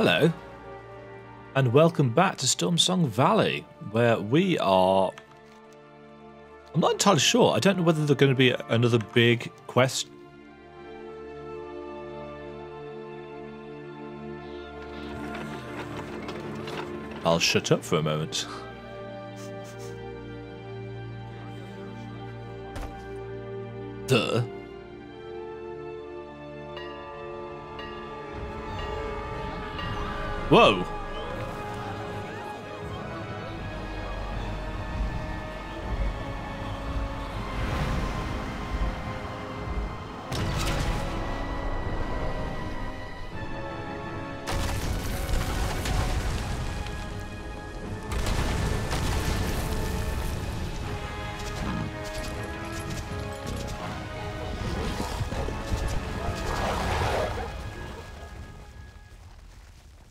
Hello, and welcome back to Stormsong Valley, where we are... I'm not entirely sure. I don't know whether there's going to be another big quest. I'll shut up for a moment. Duh. Whoa!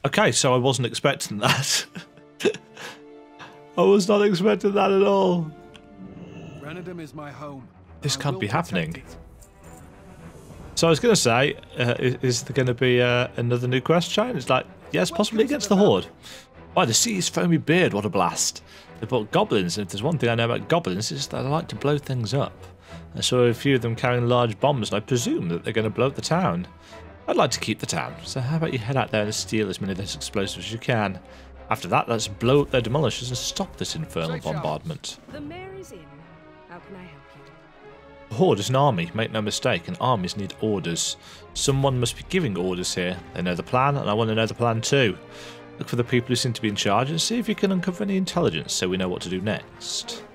Okay, so I wasn't expecting that. I was not expecting that at all. Renedum is my home. This can't be happening. So I was going to say, is there going to be another new quest chain? It's like, yes, possibly against the Horde. By the sea's foamy beard, what a blast. They brought goblins, and if there's one thing I know about goblins, it's that they like to blow things up. I saw a few of them carrying large bombs, and I presume that they're going to blow up the town. I'd like to keep the town, so how about you head out there and steal as many of those explosives as you can. After that, let's blow up their demolishers and stop this infernal bombardment. The mayor is in. How can I help you? The Horde is an army, make no mistake, and armies need orders. Someone must be giving orders here. They know the plan, and I want to know the plan too. Look for the people who seem to be in charge and see if you can uncover any intelligence so we know what to do next.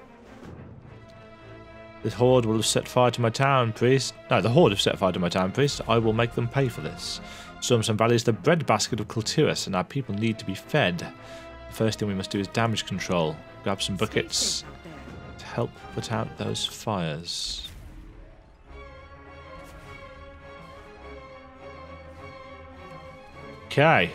The Horde will have set fire to my town, priest. No, the Horde have set fire to my town, priest. I will make them pay for this. Stormsong Valley is the breadbasket of Kultiris, and our people need to be fed. The first thing we must do is damage control. Grab some buckets to help put out those fires. Okay.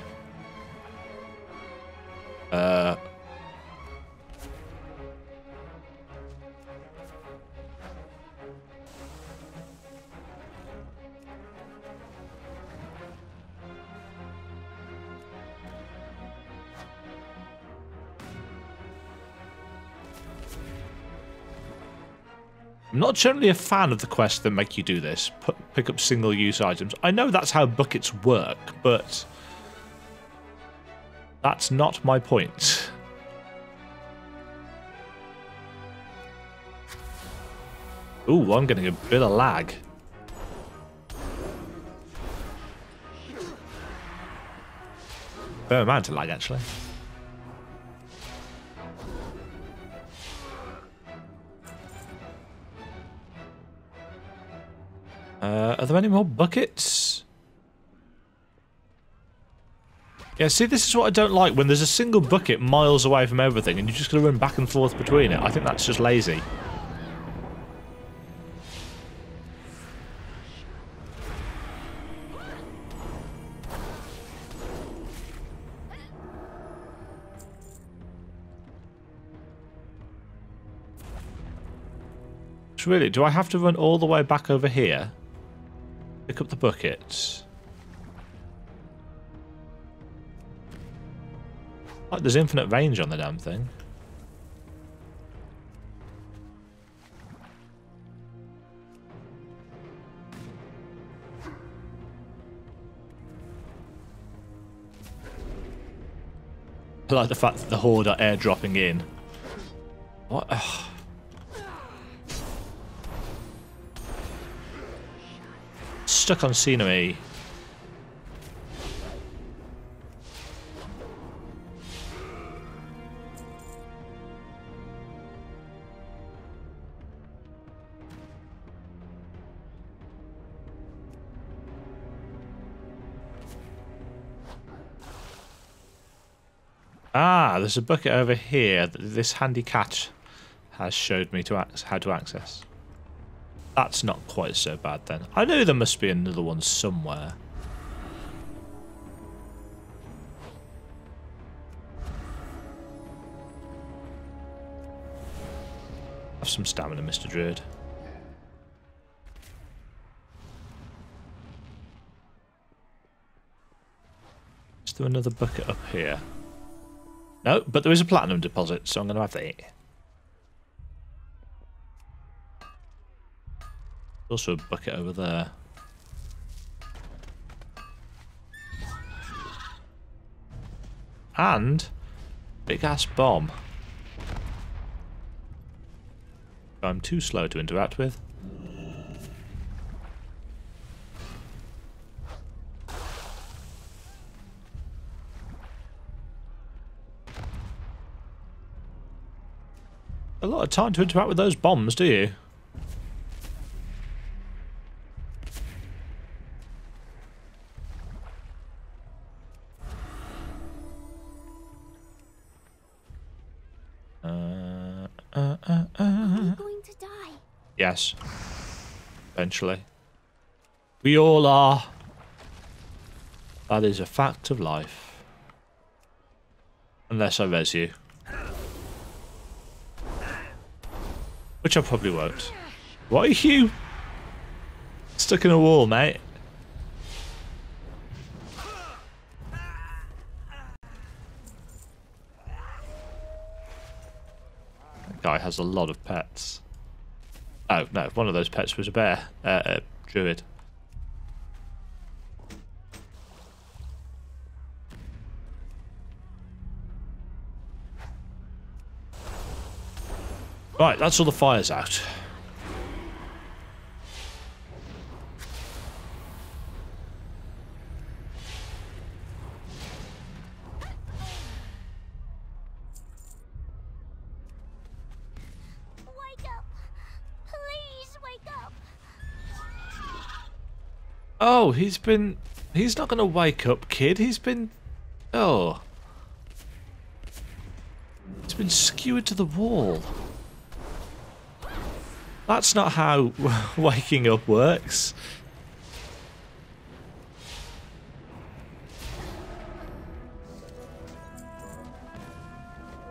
I'm not generally a fan of the quests that make you do this. Pick up single-use items. I know that's how buckets work, but that's not my point. Ooh, I'm getting a bit of lag. Fair amount of lag, actually. Are there any more buckets? Yeah, see, this is what I don't like, when there's a single bucket miles away from everything and you're just going to run back and forth between it. I think that's just lazy. Really, do I have to run all the way back over here? Pick up the buckets. Like there's infinite range on the damn thing. I like the fact that the Horde are airdropping in. What? Ugh. Stuck on scenery. Ah, there's a bucket over here that this handy cat has showed me how to access. That's not quite so bad then. I know there must be another one somewhere. Have some stamina, Mr. Druid. Is there another bucket up here? No, but there is a platinum deposit, so I'm going to have that. Also a bucket over there. And big ass bomb. I'm too slow to interact with. A lot of time to interact with those bombs, do you? Are you going to die? Yes. Eventually. We all are. That is a fact of life. Unless I res you. Which I probably won't. What are you? Stuck in a wall, mate. That guy has a lot of pets. Oh, no, one of those pets was a bear. A druid. Right, that's all the fires out. Wake up! Please wake up! Oh, he's not going to wake up, kid. He's been skewered to the wall. That's not how waking up works.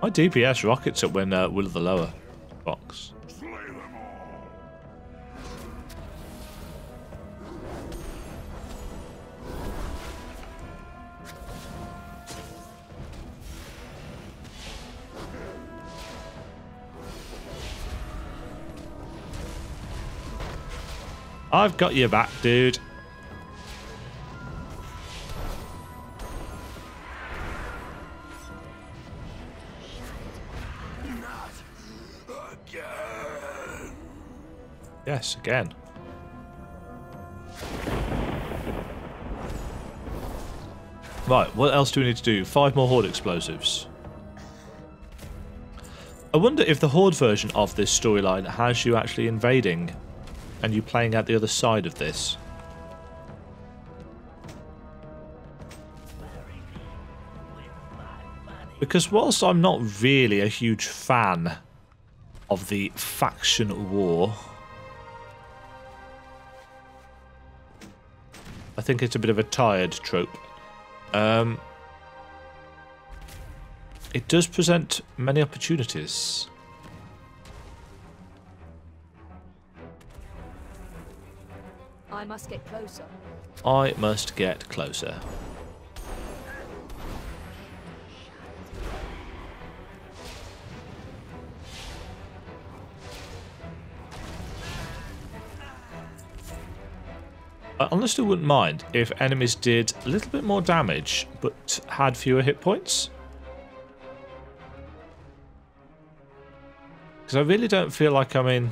My DPS rockets up when Will of the Lower box. I've got your back, dude. Not again. Yes, again. Right, what else do we need to do? 5 more Horde explosives. I wonder if the Horde version of this storyline has you actually invading and you playing out the other side of this. Because whilst I'm not really a huge fan of the faction war, I think it's a bit of a tired trope. It does present many opportunities. I must get closer. I must get closer. I honestly wouldn't mind if enemies did a little bit more damage but had fewer hit points. Because I really don't feel like I'm in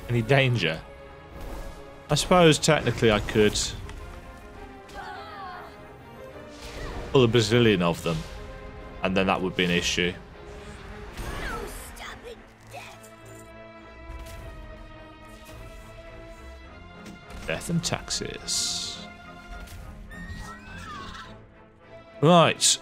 any danger. I suppose technically I could pull a bazillion of them, and then that would be an issue. No stopping death! Death and taxes. Right.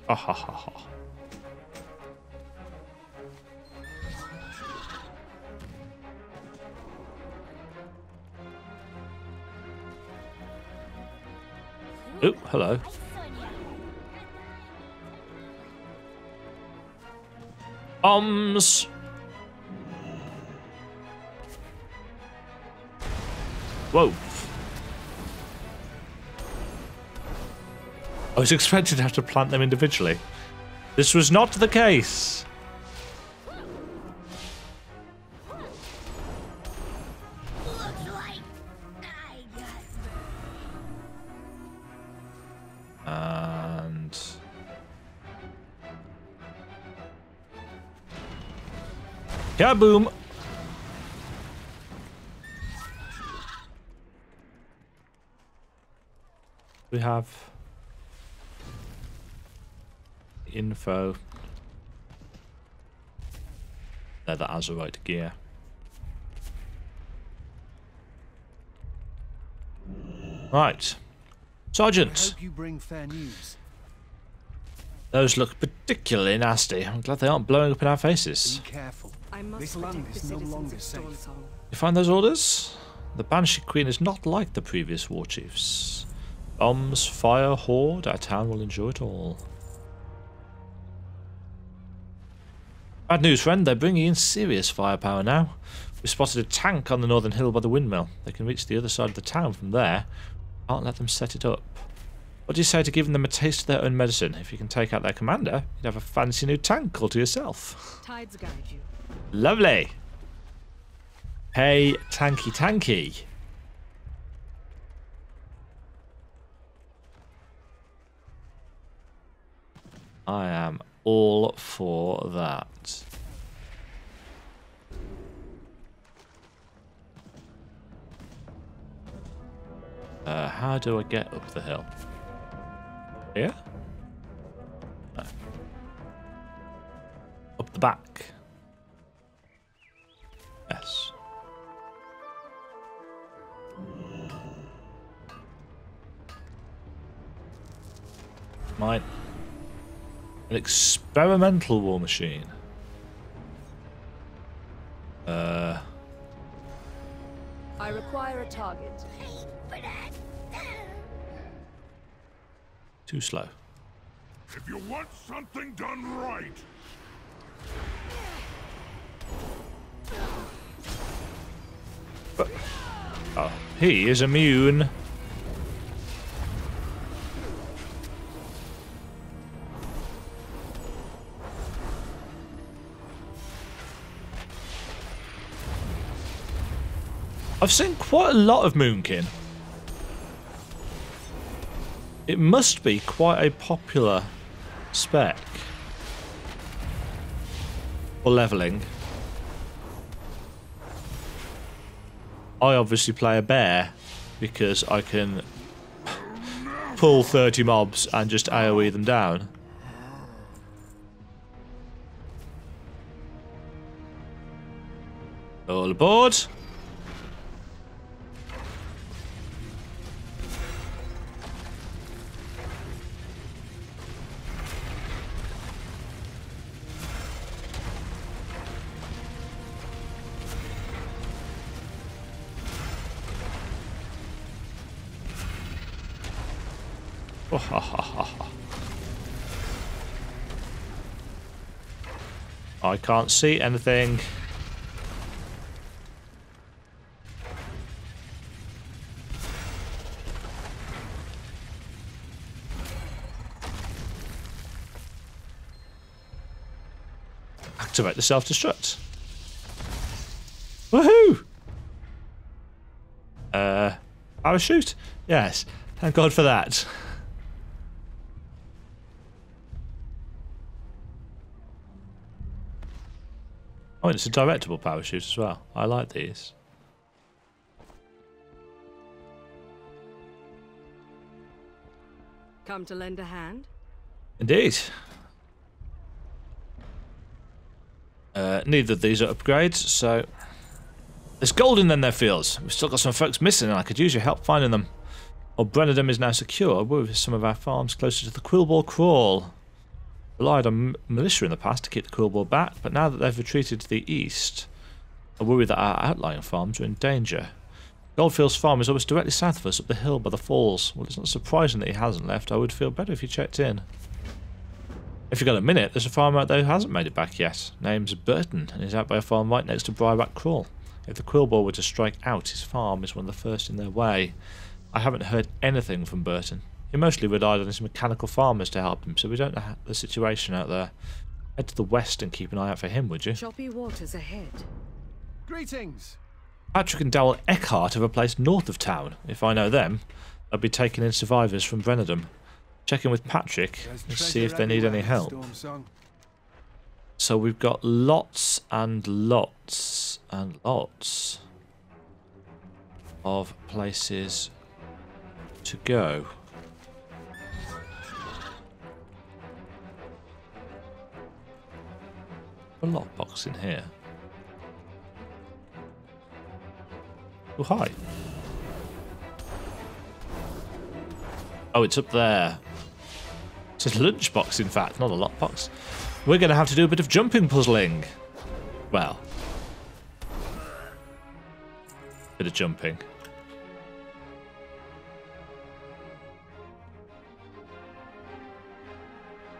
Ha ha ha ha. Oh, hello. Bombs! Whoa. I was expecting to have to plant them individually. This was not the case. Looks like I got And kaboom! We have info. They're the Azeroth gear. Right. Sergeant. Hope you bring fair news. Those look particularly nasty. I'm glad they aren't blowing up in our faces. Be careful. I must This protect land the is no citizens longer of safe. Stormsong. You find those orders? The Banshee Queen is not like the previous war chiefs. Bombs, fire, Horde, our town will enjoy it all. Bad news, friend. They're bringing in serious firepower now. We spotted a tank on the northern hill by the windmill. They can reach the other side of the town from there. Can't let them set it up. What do you say to giving them a taste of their own medicine? If you can take out their commander, you'd have a fancy new tank all to yourself. Tides guide you. Lovely. Hey, tanky tanky. I am all for that. How do I get up the hill? Here? No. Up the back. Yes. Mine. An experimental war machine. I require a target. Too slow. If you want something done right, Oh, he is immune. I've seen quite a lot of Moonkin. It must be quite a popular spec for leveling. I obviously play a bear because I can pull 30 mobs and just AoE them down. All aboard. I can't see anything. Activate the self-destruct. Woohoo! Parachute? Yes. Thank God for that. Oh, it's a directable parachute as well. I like these. Come to lend a hand? Indeed. Neither of these are upgrades, so... There's gold in their fields. We've still got some folks missing and I could use your help finding them. Brennadum is now secure. We're with some of our farms closer to the Quillball Crawl. Relied on militia in the past to keep the Quillball back, but now that they've retreated to the east, I worry that our outlying farms are in danger. Goldfield's farm is almost directly south of us, up the hill by the falls. Well, it's not surprising that he hasn't left. I would feel better if he checked in. If you've got a minute, there's a farmer out there who hasn't made it back yet. Name's Burton, and he's out by a farm right next to Briarback Crawl. If the Quillboar were to strike out, his farm is one of the first in their way. I haven't heard anything from Burton. He mostly relied on his mechanical farmers to help him, so we don't know the situation out there. Head to the west and keep an eye out for him, would you? Choppy waters ahead. Greetings. Patrick and Dowell Eckhart have a place north of town. If I know them, they'll be taking in survivors from Brennadum. Check in with Patrick and see if they need any help. So we've got lots and lots and lots of places to go. A lockbox in here. Oh, hi. Oh, it's up there. It says lunchbox, in fact, not a lockbox. We're going to have to do a bit of jumping puzzling. Well. Bit of jumping.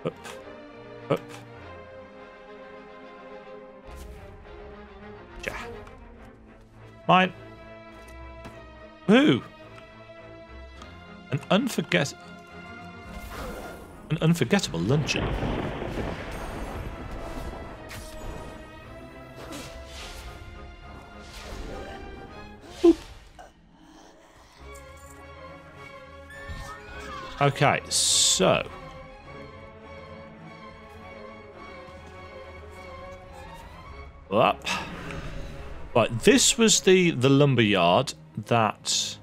Up. Up. Yeah. Mine. Who? An unforgettable luncheon. Boop. Okay, so up. Right, this was the lumber yard that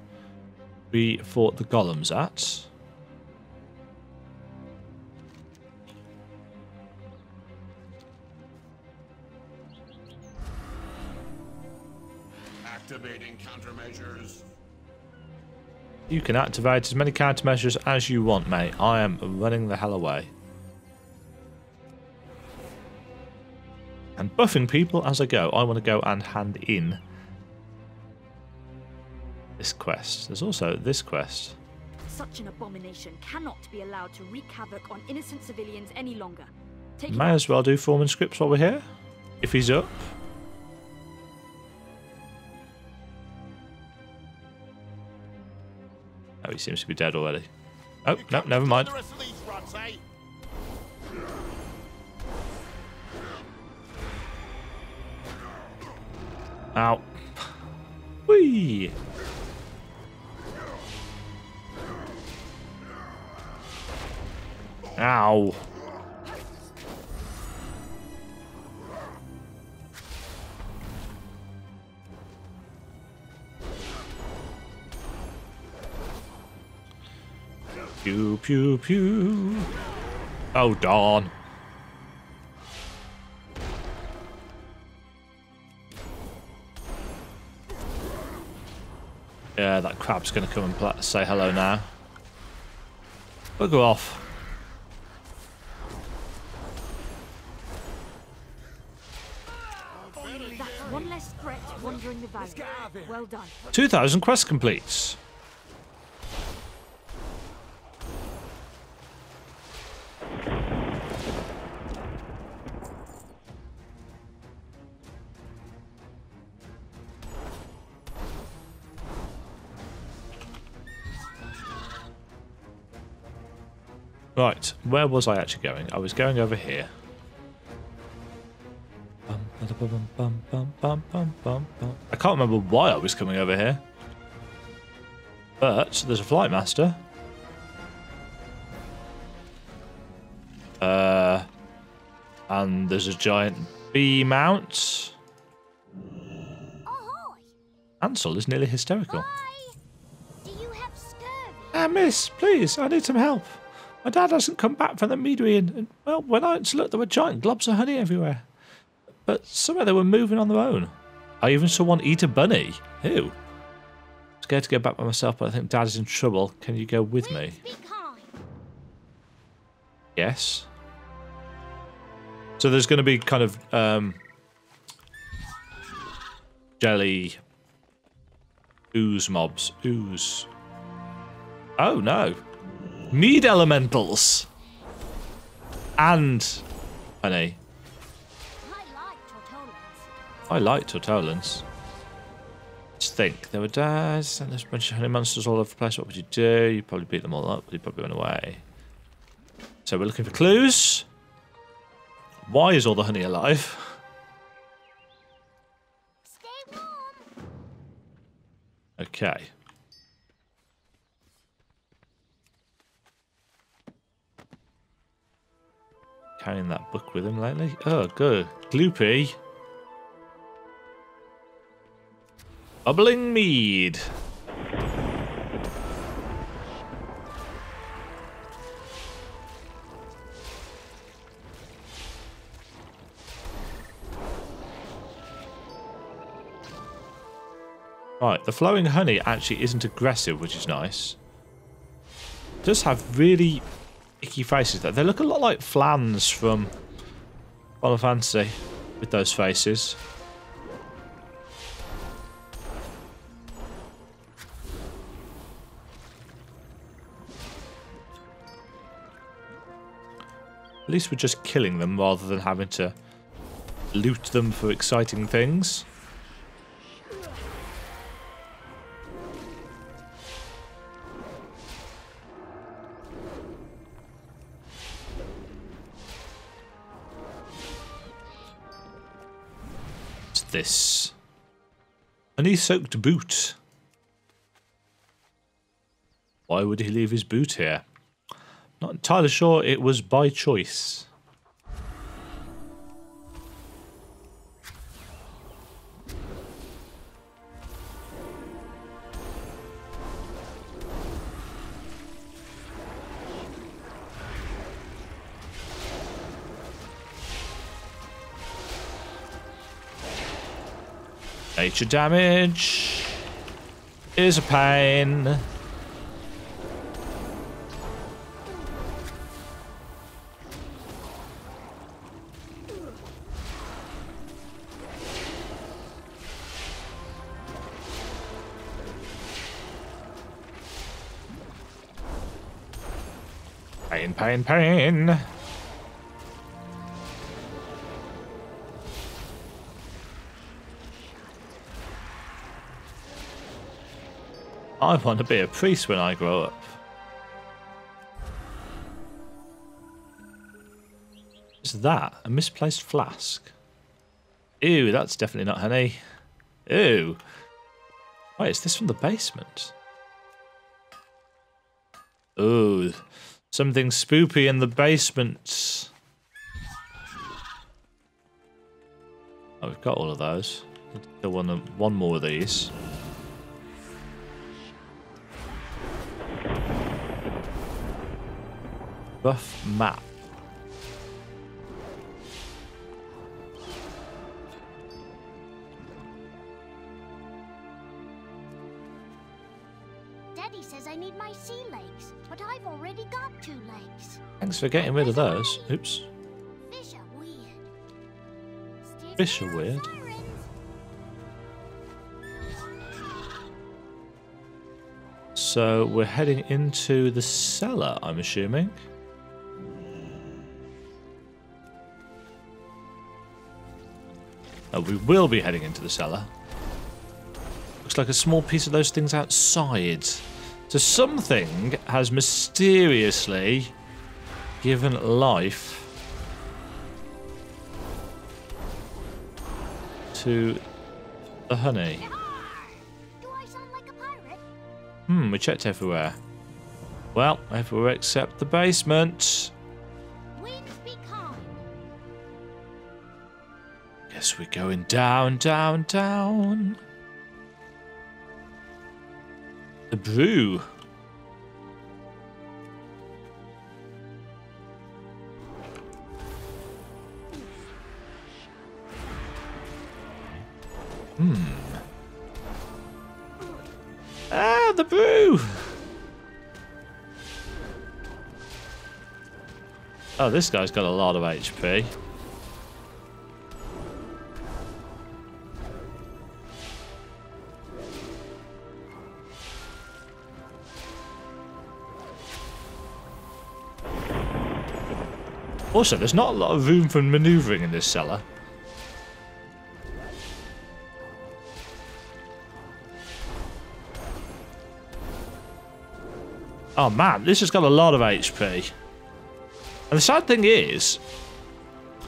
we fought the golems at. Activating countermeasures. You can activate as many countermeasures as you want, mate. I am running the hell away. And buffing people as I go. I want to go and hand in this quest. There's also this quest. Such an abomination cannot be allowed to wreak havoc on innocent civilians any longer. May as well do Foreman scripts while we're here. If he's up. Oh, he seems to be dead already. Oh, no, never mind. Ow. Whee! Ow. Pew, pew, pew. Oh, darn. Yeah, that crab's going to come and say hello now. Bugger off. That's one less threat wandering the valley. Well done. 2,000 quest completes. Right, where was I actually going? I was going over here. I can't remember why I was coming over here. But there's a flight master. And there's a giant bee mount. Ahoy! Ansel is nearly hysterical. Hi! Do you have scurvy? Miss, please, I need some help. My dad hasn't come back from the meadery and well, when I went to look, there were giant globs of honey everywhere. But somehow they were moving on their own. I even saw one eat a bunny. Ew. Scared to go back by myself, but I think Dad is in trouble. Can you go with me? Be kind. Yes. So there's going to be kind of jelly Ooze mobs. Ooze. Oh, no. Mead elementals. And honey. I like Tortolans. Let's think. There were dads and there's a bunch of honey monsters all over the place. What would you do? You'd probably beat them all up, but you probably went away. So we're looking for clues. Why is all the honey alive? Stay warm. Okay. Carrying that book with him lately. Oh, good. Gloopy. Bubbling mead. Right, the flowing honey actually isn't aggressive, which is nice. It does have really icky faces though. They look a lot like Flans from Final Fantasy with those faces. At least we're just killing them rather than having to loot them for exciting things. What's this? Honey-soaked boot. Why would he leave his boot here? Not entirely sure it was by choice. Nature damage is a pain. Pain, pain, pain. I want to be a priest when I grow up. Is that a misplaced flask? Ew, that's definitely not honey. Ew. Wait, is this from the basement? Ooh, something spoopy in the basement. Oh, we've got all of those. Kill one more of these. Buff map. Daddy says I need my sea legs, but I've already got 2 legs. Thanks for getting rid of those. Oops. Fish are weird. Fish are weird. So we're heading into the cellar, I'm assuming. Oh, we will be heading into the cellar. Looks like a small piece of those things outside. So something has mysteriously given life to the honey. Do I sound like a pirate? We checked everywhere. Well, everywhere except the basement. Winds be kind. Guess we're going down, down, down. The brew. Ah, the brew. Oh, this guy's got a lot of HP. Also, there's not a lot of room for manoeuvring in this cellar. Oh man, this has got a lot of HP. And the sad thing is,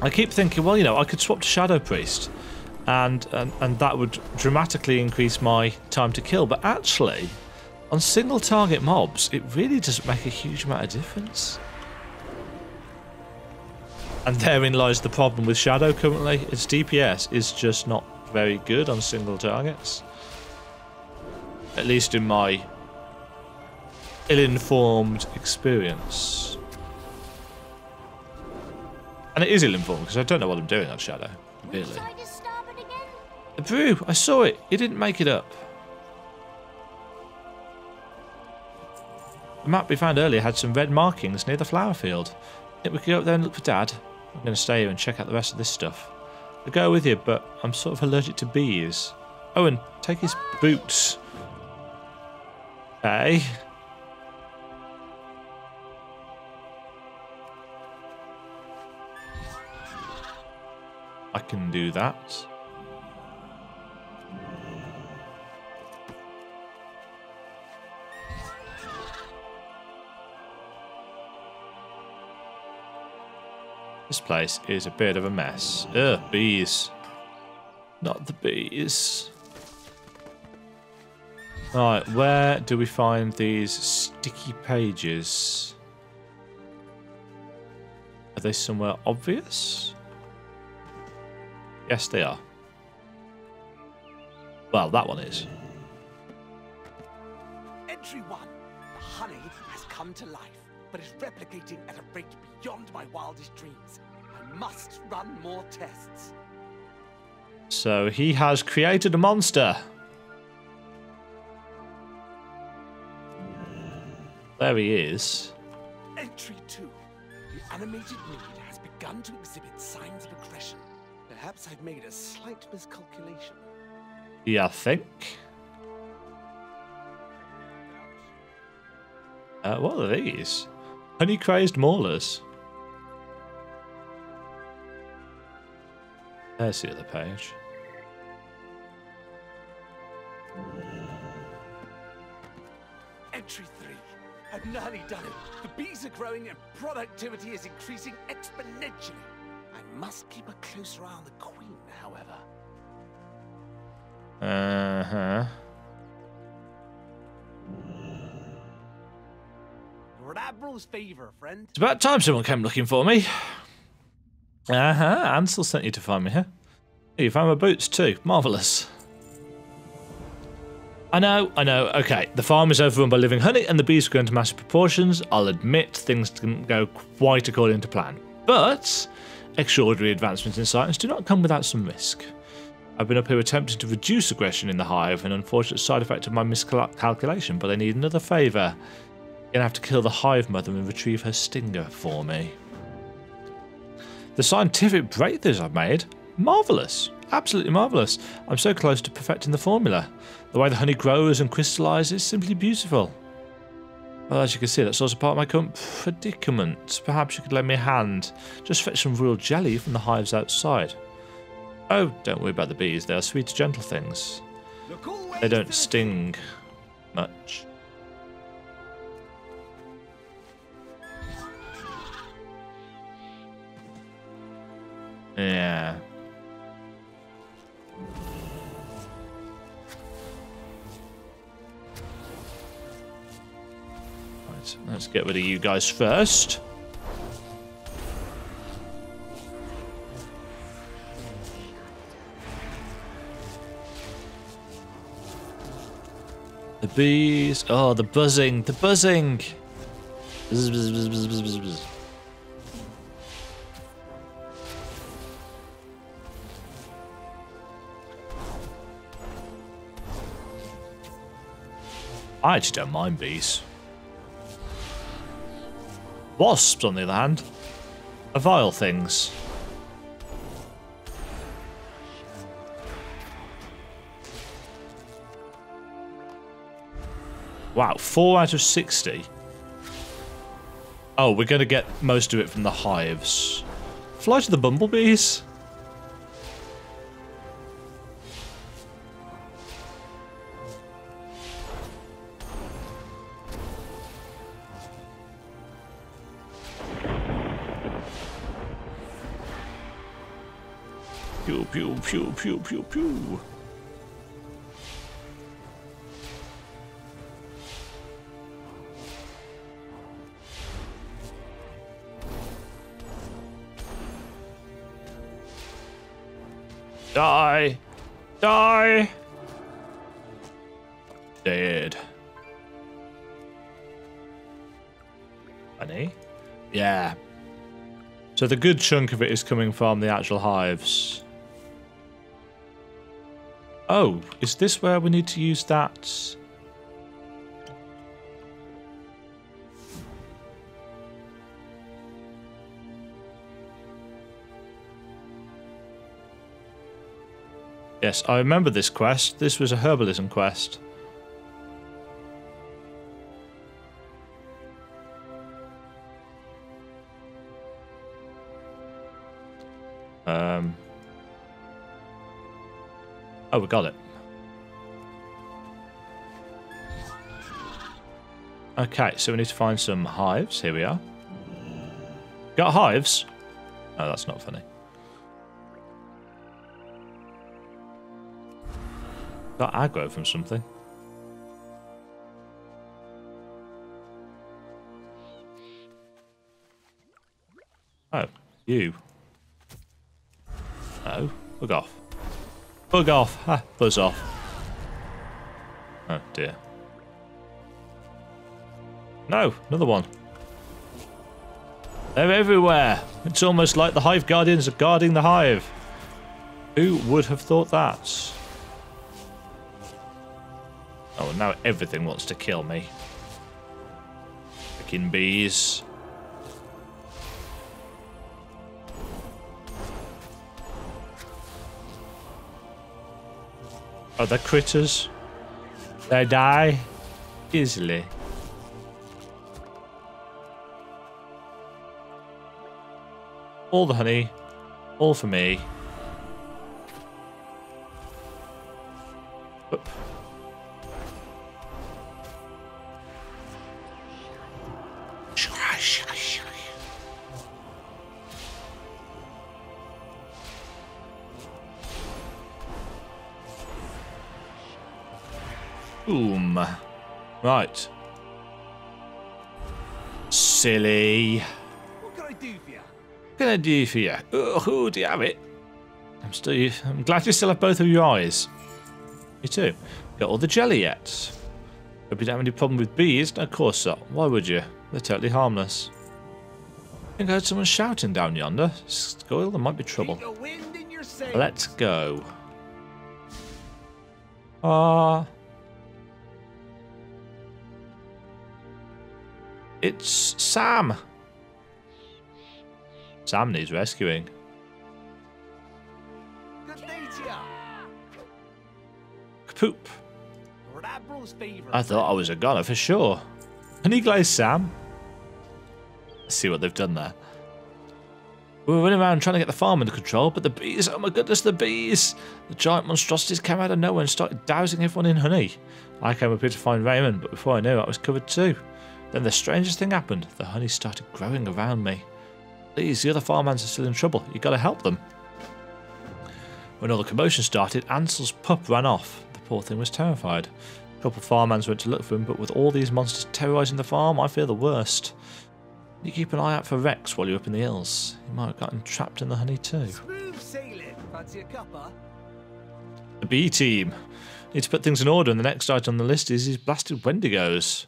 I keep thinking, well, you know, I could swap to Shadow Priest, and that would dramatically increase my time to kill. But actually, on single target mobs, it really doesn't make a huge amount of difference. And therein lies the problem with Shadow currently. Its DPS is just not very good on single targets. At least in my ill-informed experience. And it is ill-informed because I don't know what I'm doing on Shadow. Really. The brew, I saw it. It didn't make it up. The map we found earlier had some red markings near the flower field. Think we could go up there and look for Dad? I'm going to stay here and check out the rest of this stuff. I'll go with you, but I'm sort of allergic to bees. Oh, and take his boots. Okay. I can do that. This place is a bit of a mess. Ugh, bees. Not the bees. Right, where do we find these sticky pages? Are they somewhere obvious? Yes, they are. Well, that one is. Entry 1. The honey has come to life, but is replicating at a rate beyond my wildest dreams. I must run more tests. So he has created a monster. There he is. Entry 2. The animated mead has begun to exhibit signs of aggression. Perhaps I've made a slight miscalculation. Yeah, I think. What are these? Honey-crazed maulers. There's the other page. Entry 3. I've nearly done it. The bees are growing and productivity is increasing exponentially. I must keep a closer eye on the queen, however. Uh-huh. Lord Admiral's favor, friend. It's about time someone came looking for me. Uh-huh. Ansel sent you to find me, huh? Hey, you found my boots too. Marvellous. I know. Okay, the farm is overrun by living honey and the bees are growing to massive proportions. I'll admit things didn't go quite according to plan. But extraordinary advancements in science do not come without some risk. I've been up here attempting to reduce aggression in the hive, an unfortunate side effect of my miscalculation, but I need another favour. You're going to have to kill the hive mother and retrieve her stinger for me. The scientific breakthroughs I've made, marvellous. Absolutely marvellous. I'm so close to perfecting the formula. The way the honey grows and crystallises is simply beautiful. Well, as you can see, that's also part of my current predicament. Perhaps you could lend me a hand. Just fetch some royal jelly from the hives outside. Oh, don't worry about the bees. They are sweet, gentle things. They don't sting much. Yeah. Right, let's get rid of you guys first. The bees. Oh, the buzzing. The buzzing. Bzz, bzz, bzz, bzz, bzz, bzz. I actually don't mind bees. Wasps, on the other hand, are vile things. Wow, 4 out of 60. Oh, we're going to get most of it from the hives. Fly to the bumblebees. Pew, pew, pew, pew, pew, pew. Die! Die! Dead. Honey? Yeah. So the good chunk of it is coming from the actual hives. Oh, is this where we need to use that? Yes, I remember this quest. This was a herbalism quest. Oh, we got it. Okay, so we need to find some hives. Here we are. Got hives? Oh, that's not funny. Got aggro from something. Oh, you. Oh, bug off. Bug off. Ha, buzz off. Oh dear. No, another one. They're everywhere. It's almost like the hive guardians are guarding the hive. Who would have thought that? Oh, now everything wants to kill me. Freaking bees. Other critters. They die easily. All the honey. All for me. Oop. Boom. Right. Silly. What can I do for you? What can I do for you? Oh, do you have it? I'm glad you still have both of your eyes. Me too. Got all the jelly yet? Hope you don't have any problem with bees. No, of course not. Why would you? They're totally harmless. I think I heard someone shouting down yonder. Scoil, there might be trouble. Keep the wind in your sails. Let's go. It's Sam. Sam needs rescuing. Good day to you. Kapoop. Lord Admiral's favourite. I thought I was a goner for sure. Honey glazed Sam. Let's see what they've done there. We were running around trying to get the farm under control, but the bees, oh my goodness, the bees! The giant monstrosities came out of nowhere and started dousing everyone in honey. I came up here to find Raymond, but before I knew it, I was covered too. Then the strangest thing happened. The honey started growing around me. Please, the other farmhands are still in trouble. You gotta help them. When all the commotion started, Ansel's pup ran off. The poor thing was terrified. A couple of farmhands went to look for him, but with all these monsters terrorising the farm, I fear the worst. You keep an eye out for Rex while you're up in the hills. He might have gotten trapped in the honey too. Smooth sailing. Fancy a cuppa? The B team. Need to put things in order, and the next item on the list is these blasted Wendigos.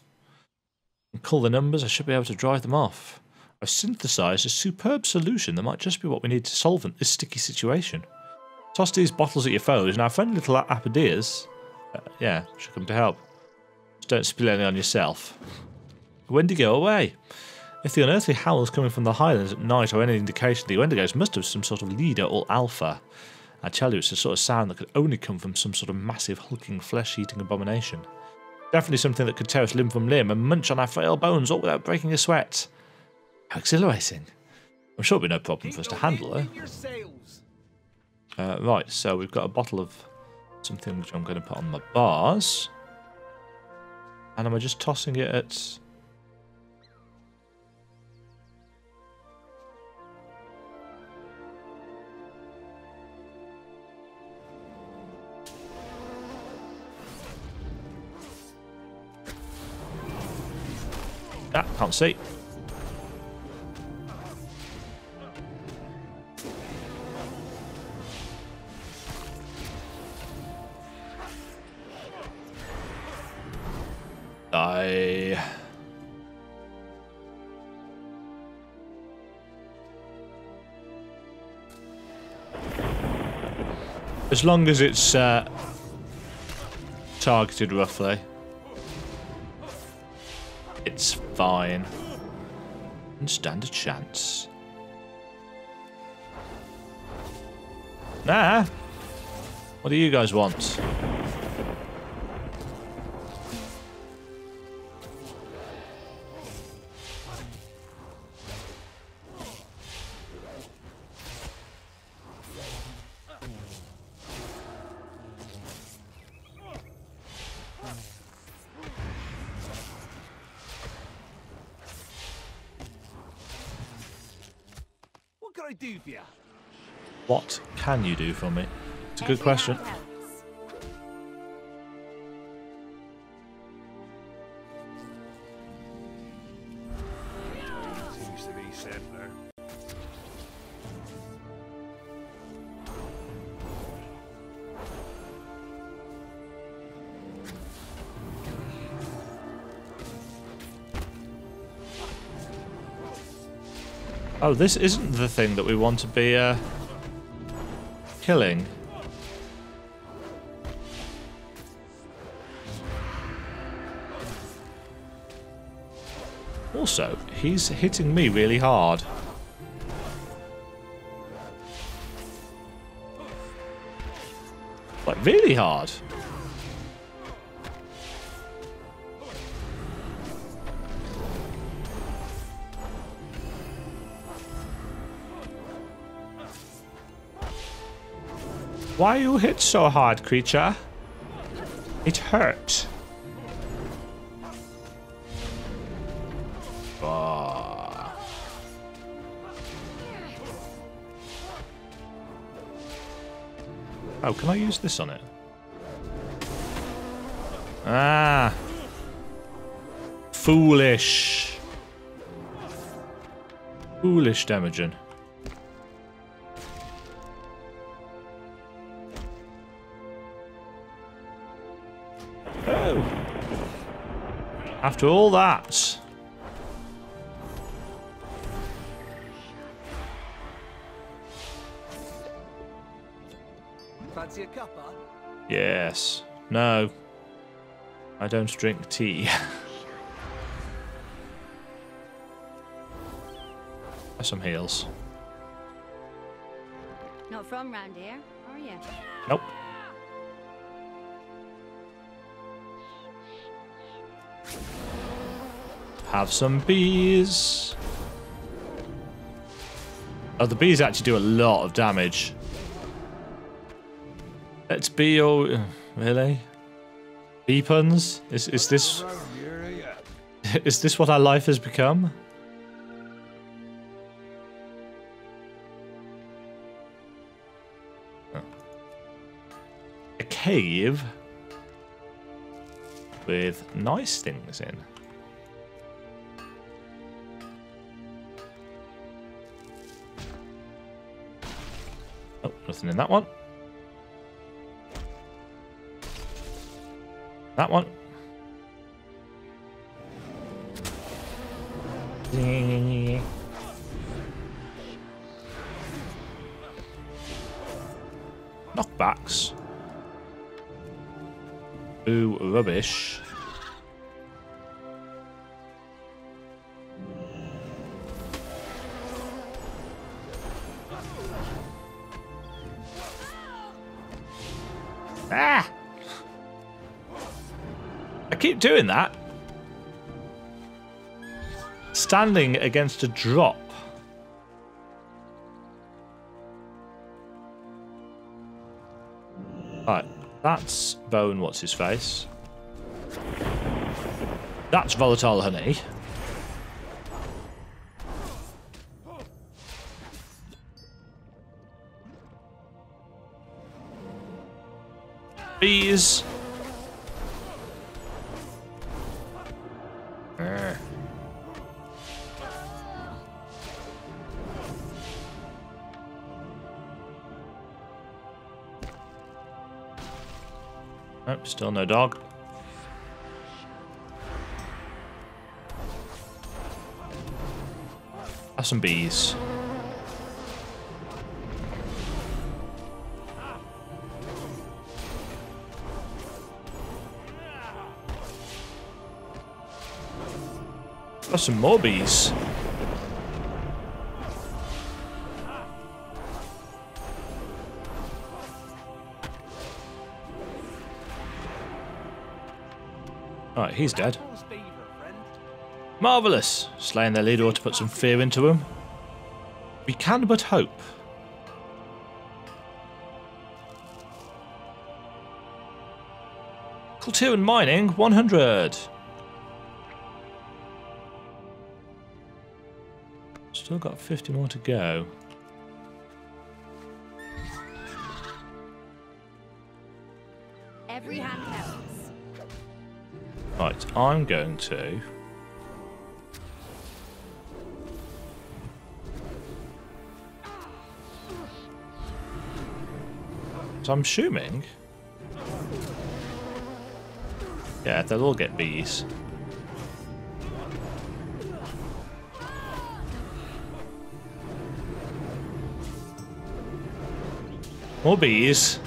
And call the numbers, I should be able to drive them off. I've synthesised a superb solution that might just be what we need to solvent this sticky situation. Toss these bottles at your foes, and our friendly little Apodias, yeah, should come to help. Just don't spill any on yourself. Wendigo away. If the unearthly howls coming from the highlands at night are any indication, the Wendigos must have some sort of leader or alpha. I tell you, it's the sort of sound that could only come from some sort of massive, hulking, flesh-eating abomination. Definitely something that could tear us limb from limb and munch on our frail bones all without breaking a sweat. How exhilarating. I'm sure it'll be no problem for us to handle her. Right, so we've got a bottle of something which I'm going to put on my bars. And am I just tossing it at... Ah, can't see. Die. As long as it's targeted roughly, it's fine. And stand a chance. Nah. What do you guys want? What can you do for me? It's a good question. Seems to be simpler. Oh, this isn't the thing that we want to be killing. Also, he's hitting me really hard. Like, really hard. Why you hit so hard, creature? It hurt. Oh. Oh, can I use this on it? Ah. Foolish. Foolish Demajen. Oh. After all that. Fancy a cuppa? Yes. No. I don't drink tea. Some heals. Not from round here, are you? Nope. Have some bees. Oh, the bees actually do a lot of damage. Let's be your... Really? Bee puns? Is this... Is this what our life has become? Oh. A cave with nice things in. Oh, nothing in that one. That one. Knockbacks. Ooh, rubbish. Ah! I keep doing that. standing against a drop. Right, that's Bone, what's his face? That's Volatile Honey. Bees. Nope, still no dog. Have some bees. Have some more bees. Alright, he's dead. Marvellous! Slaying their leader ought to put some fear into him. We can but hope. Culture and mining, 100. Still got 50 more to go. Every hand helps. Right, I'm going to... So I'm assuming... Yeah, they'll all get bees. More bees.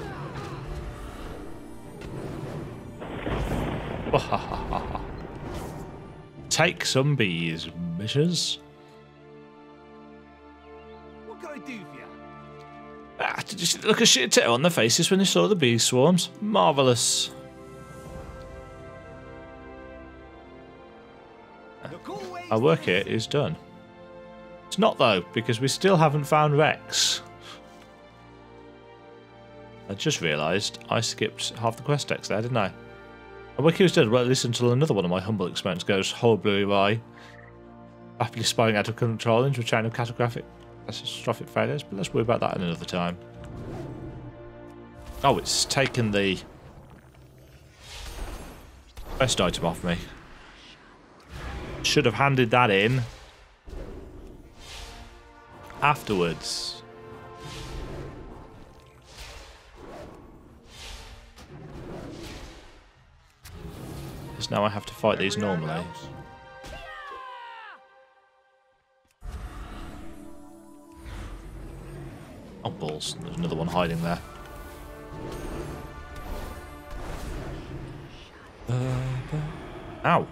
Take some bees, bitches. What can I do for you? Ah, did you see the look of shit tail on their faces when they saw the bee swarms? Marvellous. Our work here is done. It's not though, because we still haven't found Rex. I just realised I skipped half the quest text there, didn't I? Our work here is done, well at least until another one of my humble experiments goes horribly awry. Rapidly spiraling out of control into a chain of catastrophic failures, but let's worry about that another time. Oh, it's taken the best item off me. Should have handed that in afterwards. Because now I have to fight these normally. Oh balls, there's another one hiding there. Ow.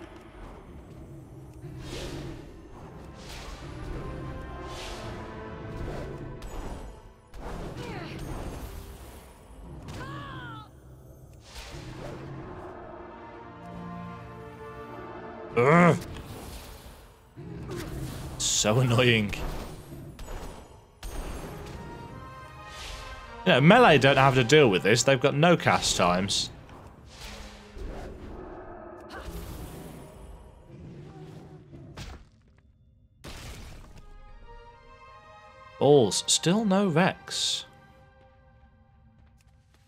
Ugh. So annoying. You know, melee don't have to deal with this. They've got no cast times. Balls. Still no Rex.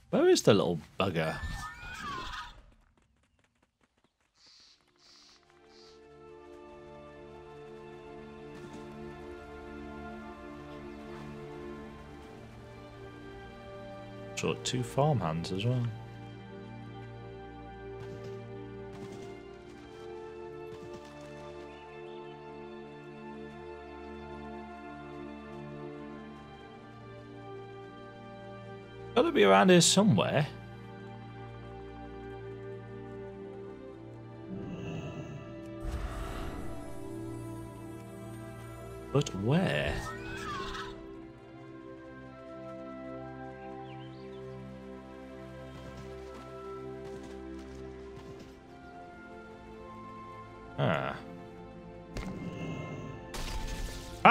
Where is the little bugger? Short 2 farmhands as well. Gotta be around here somewhere. But where? Ah.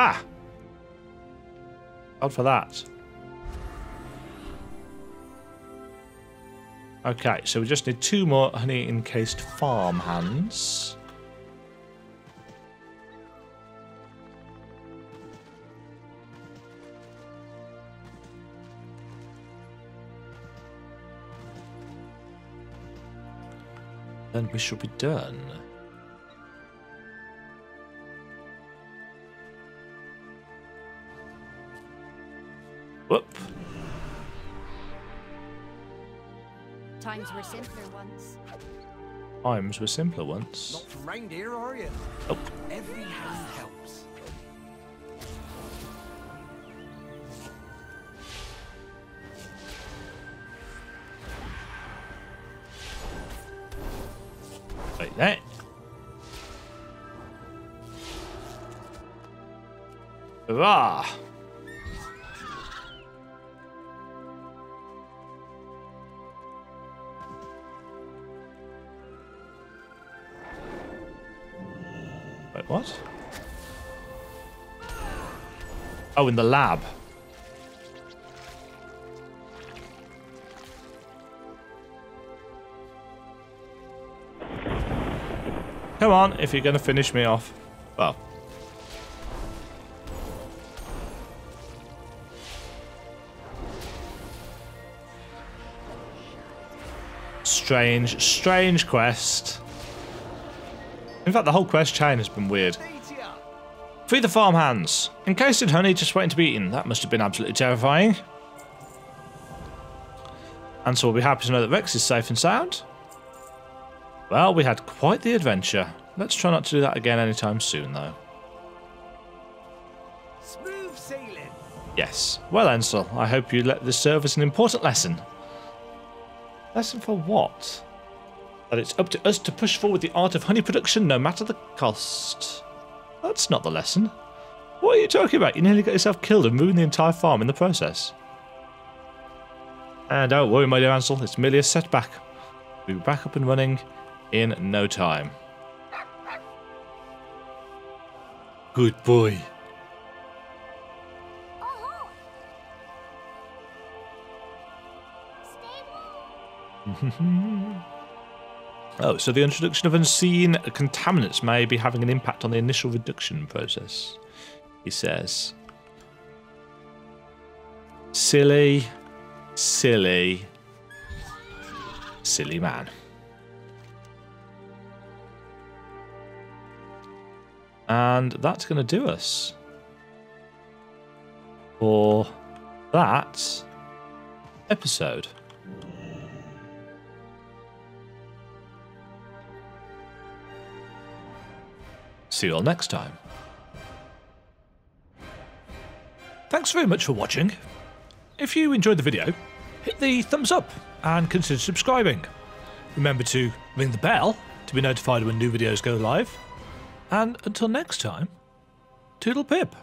Ha! God for that. Okay, so we just need 2 more honey encased farm hands. Then we should be done. Whoop. Times were simpler once. Times were simpler once. Not from reindeer, are you? Nope. Every hand helps. Like that. Hurrah! Wait, what? Oh, in the lab. Come on, if you're going to finish me off. Well. Strange quest. In fact, the whole quest chain has been weird. Free the farmhands. Encased in honey, just waiting to be eaten. That must have been absolutely terrifying. And so we'll be happy to know that Rex is safe and sound. Well, we had quite the adventure. Let's try not to do that again anytime soon, though. Smooth sailing. Yes. Well, Ansel, I hope you let this serve as an important lesson. Lesson for what? That it's up to us to push forward the art of honey production no matter the cost. That's not the lesson. What are you talking about? You nearly got yourself killed and ruined the entire farm in the process. And don't worry, my dear Ansel, it's merely a setback. We'll be back up and running in no time. Good boy. Oh, stay warm. Oh, so the introduction of unseen contaminants may be having an impact on the initial reduction process, he says. Silly man. And that's going to do us for that episode. See you all next time. Thanks very much for watching. If you enjoyed the video, hit the thumbs up and consider subscribing. Remember to ring the bell to be notified when new videos go live. And until next time, toodle pip.